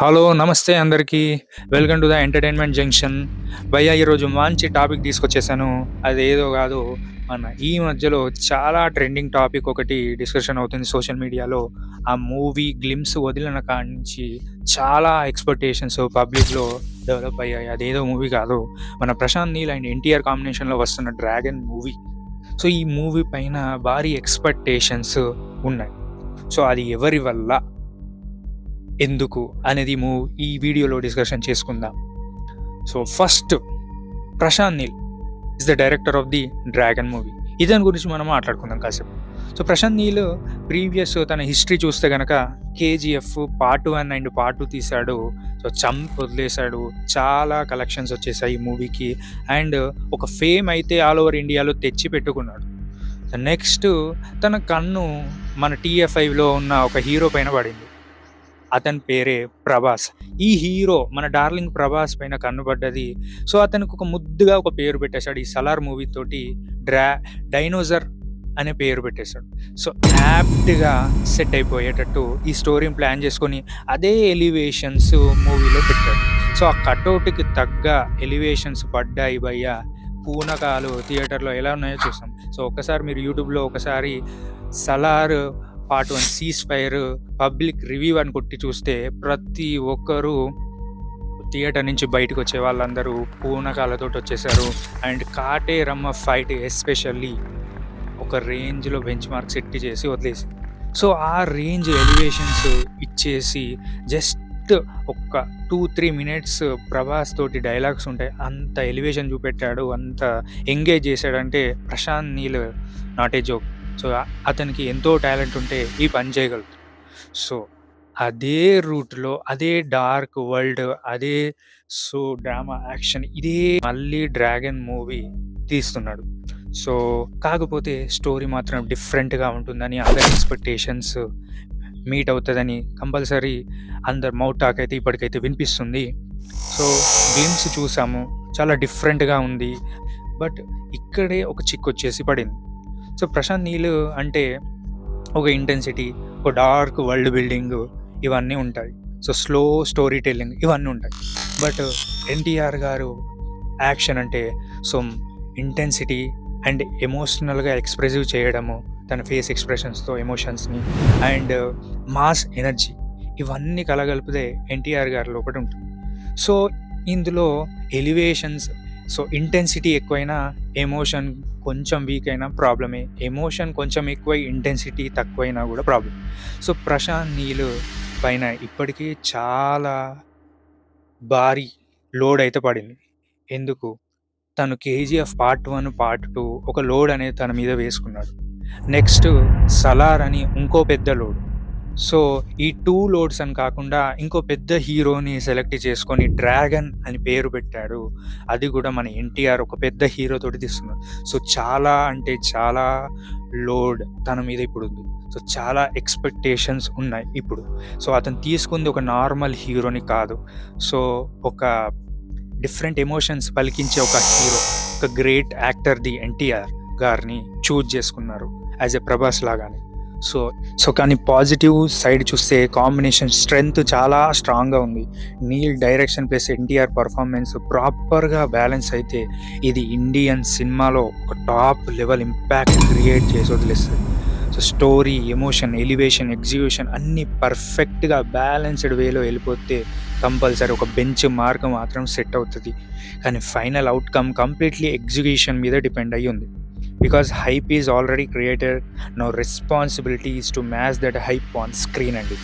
Hello! నమస్తే అందరికీ. Welcome to the entertainment junction. భయ్యా ఈరోజు మంచి టాపిక్ తీసుకొచ్చేసాను. అదేదో గాదు, మన ఈ మధ్యలో చాలా ట్రెండింగ్ టాపిక్ ఒకటి డిస్కషన్ అవుతుంది సోషల్ మీడియాలో. ఆ మూవీ గ్లింప్స్ వదిలిన కాడి నుంచి చాలా ఎక్స్‌పెక్టేషన్స్ పబ్లిక్‌లో డెవలప్ అయ్యాయి. అదేదో మూవీ కాదు, మన ప్రశాంత్ నీల్ అండ్ ఎన్టీఆర్ కాంబినేషన్‌లో వస్తున్న 'డ్రాగన్' మూవీ. సో, ఈ మూవీ పైన భారీ ఎక్స్‌పెక్టేషన్స్ ఉన్నాయి. సో, అది ఎవరి వల్ల? ఎందుకు? అనేది ఈ వీడియోలో డిస్కషన్ చేసుకుందాం. So, first, Prashanth Neel is the director of the 'Dragon' movie. ఇతని గురించి మనం మాట్లాడుకుందాం కాసేపు. సో, ప్రశాంత్ నీల్ ప్రీవియస్ తన హిస్టరీ చూస్తే గనక 'కేజీఎఫ్' పార్ట్ 1 అండ్ పార్ట్ 2 తీశాడు. సో, వదిలేసాడు. చాలా కలెక్షన్స్ వచ్చేసాయి ఈ మూవీకి. అండ్ ఒక ఫేమ్ అయితే ఆల్ ఓవర్ ఇండియాలో తెచ్చి పెట్టుకున్నాడు. నెక్స్ట్, తన కన్ను మన 'టీఎఫ్5'లో ఉన్న ఒక హీరో పైన పడింది. అతని పేరే ప్రభాస్. ఈ హీరో మన డార్లింగ్ ప్రభాస్ పైన కన్నుపడ్డది. సో, అతనికి ఒక ముద్దుగా ఒక పేరు పెట్టేశాడు. ఈ 'సలార్' మూవీ తోటి డైనోసార్ అనే పేరు పెట్టేశాడు. సో, యాప్ట్‌గా సెట్ అయిపోయేటట్టు ఈ స్టోరీని ప్లాన్ చేసుకొని అదే ఎలివేషన్స్ మూవీలో పెట్టాడు. సో, ఆ కటౌట్‌కి తగ్గ ఎలివేషన్స్ పడ్డాయి భయ్యా. పూనకాలు థియేటర్‌లో ఎలా ఉన్నాయో చూసాం. సో, ఒక్కసారి మీరు యూట్యూబ్‌లో ఒకసారి 'Salaar' part 1 cease fire public review అని కొట్టి చూస్తే ప్రతి ఒక్కరు థియేటర్ నుంచి బయటకు వచ్చే వాళ్ళందరూ పూనకాలతోటి వచ్చేసారు. అండ్ కాటే రమ్మ ఫైట్ ఎస్పెషల్లీ ఒక రేంజ్‌లో బెంచ్ మార్క్ సెట్ చేసి వదిలేసింది. సో, ఆ రేంజ్ ఎలివేషన్స్ ఇచ్చేసి జస్ట్ ఒక్క 2-3 మినిట్స్ ప్రభాస్ తోటి డైలాగ్స్ ఉంటాయి. అంత ఎలివేషన్ చూపెట్టాడు. అంత ఎంగేజ్ చేశాడంటే Prashanth Neel not a joke. So, అతనికి ఎంతో టాలెంట్ ఉంటే ఈ పని చేయగలుగుతాడు. సో, అదే రూట్‌లో అదే డార్క్ వరల్డ్, అదే డ్రామా, యాక్షన్ ఇదే మళ్ళీ 'డ్రాగన్' మూవీ తీస్తున్నాడు. సో, కాకపోతే స్టోరీ మాత్రం డిఫరెంట్‌గా ఉంటుందని అందరి ఎక్స్‌పెక్టేషన్స్ మీట్ అవుతదని కంపల్సరీ అందరి మౌత్ టాక్ అయితే ఇప్పటికైతే వినిపిస్తుంది. సో, గ్లింప్స్ చూసాము. చాలా డిఫరెంట్‌గా ఉంది. బట్ ఇక్కడే ఒక చిక్కొచ్చేసి పడింది. సో, ప్రశాంత్ నీల్ అంటే ఒక ఇంటెన్సిటీ, ఒక డార్క్ వరల్డ్ బిల్డింగ్ ఇవన్నీ ఉంటాయి. సో, స్లో స్టోరీ టెల్లింగ్ ఇవన్నీ ఉంటాయి. బట్ ఎన్టీఆర్ గారు యాక్షన్ అంటే సో, ఇంటెన్సిటీ అండ్ ఎమోషనల్‌గా ఎక్స్‌ప్రెసివ్ చేయడము, తన ఫేస్ ఎక్స్‌ప్రెషన్స్‌తో ఎమోషన్స్‌ని అండ్ మాస్ ఎనర్జీ ఇవన్నీ కలగలిపితే ఎన్టీఆర్ గారి లోపట ఉంటుంది. సో, ఇందులో ఎలివేషన్స్ ఇంటెన్సిటీ ఎక్కువైనా, ఎమోషన్ కొంచెం వీక్ అయినా ప్రాబ్లమే. ఎమోషన్ కొంచెం ఎక్కువై, ఇంటెన్సిటీ తక్కువైనా కూడా ప్రాబ్లమ్. సో, ప్రశాంత్ నీల్ పైన ఇప్పటికీ చాలా భారీ లోడ్ అయితే పడింది. ఎందుకు? తను 'కేజీఎఫ్' పార్ట్ 1, పార్ట్ 2 ఒక లోడ్ అనేది తన మీద వేసుకున్నాడు. నెక్స్ట్ 'సలార్' అని ఇంకో పెద్ద లోడ్. సో, ఈ 2 లోడ్స్ అని కాకుండా ఇంకో పెద్ద హీరోని సెలెక్ట్ చేసుకొని 'డ్రాగన్' అని పేరు పెట్టాడు. అది కూడా మన ఎన్టీఆర్ ఒక పెద్ద హీరోతోటి తీస్తున్నాడు. సో, చాలా అంటే చాలా లోడ్ తన మీద ఇప్పుడుంది. సో, చాలా ఎక్స్‌పెక్టేషన్స్ ఉన్నాయి ఇప్పుడు. సో, అతను తీసుకుంది ఒక నార్మల్ హీరోని కాదు. సో, ఒక డిఫరెంట్ ఎమోషన్స్ పలికించే ఒక హీరో, ఒక గ్రేట్ యాక్టర్ ది ఎన్టీఆర్ గారిని చూజ్ చేసుకున్నారు యాజ్ ఎ ప్రభాస్ లాగానే. కానీ పాజిటివ్ సైడ్ చూస్తే కాంబినేషన్ స్ట్రెంగ్త్ చాలా స్ట్రాంగ్‌గా ఉంది. Neel direction plus NTR performance ప్రాపర్‌గా బ్యాలెన్స్ అయితే ఇది ఇండియన్ సినిమాలో ఒక టాప్ లెవెల్ ఇంపాక్ట్ క్రియేట్ చేసి వదిలేస్తుంది. So, story, emotion, elevation, execution అన్నీ పర్ఫెక్ట్‌గా బ్యాలెన్స్డ్ వేలో వెళ్ళిపోతే కంపల్సరీ ఒక బెంచ్ మార్క్ మాత్రం సెట్ అవుతుంది. కానీ ఫైనల్ అవుట్‌కమ్ కంప్లీట్‌లీ ఎగ్జిక్యూషన్ మీద డిపెండ్ అయ్యి ఉంది. Because hype is already created. Now responsibility is to match that hype on screen అండి.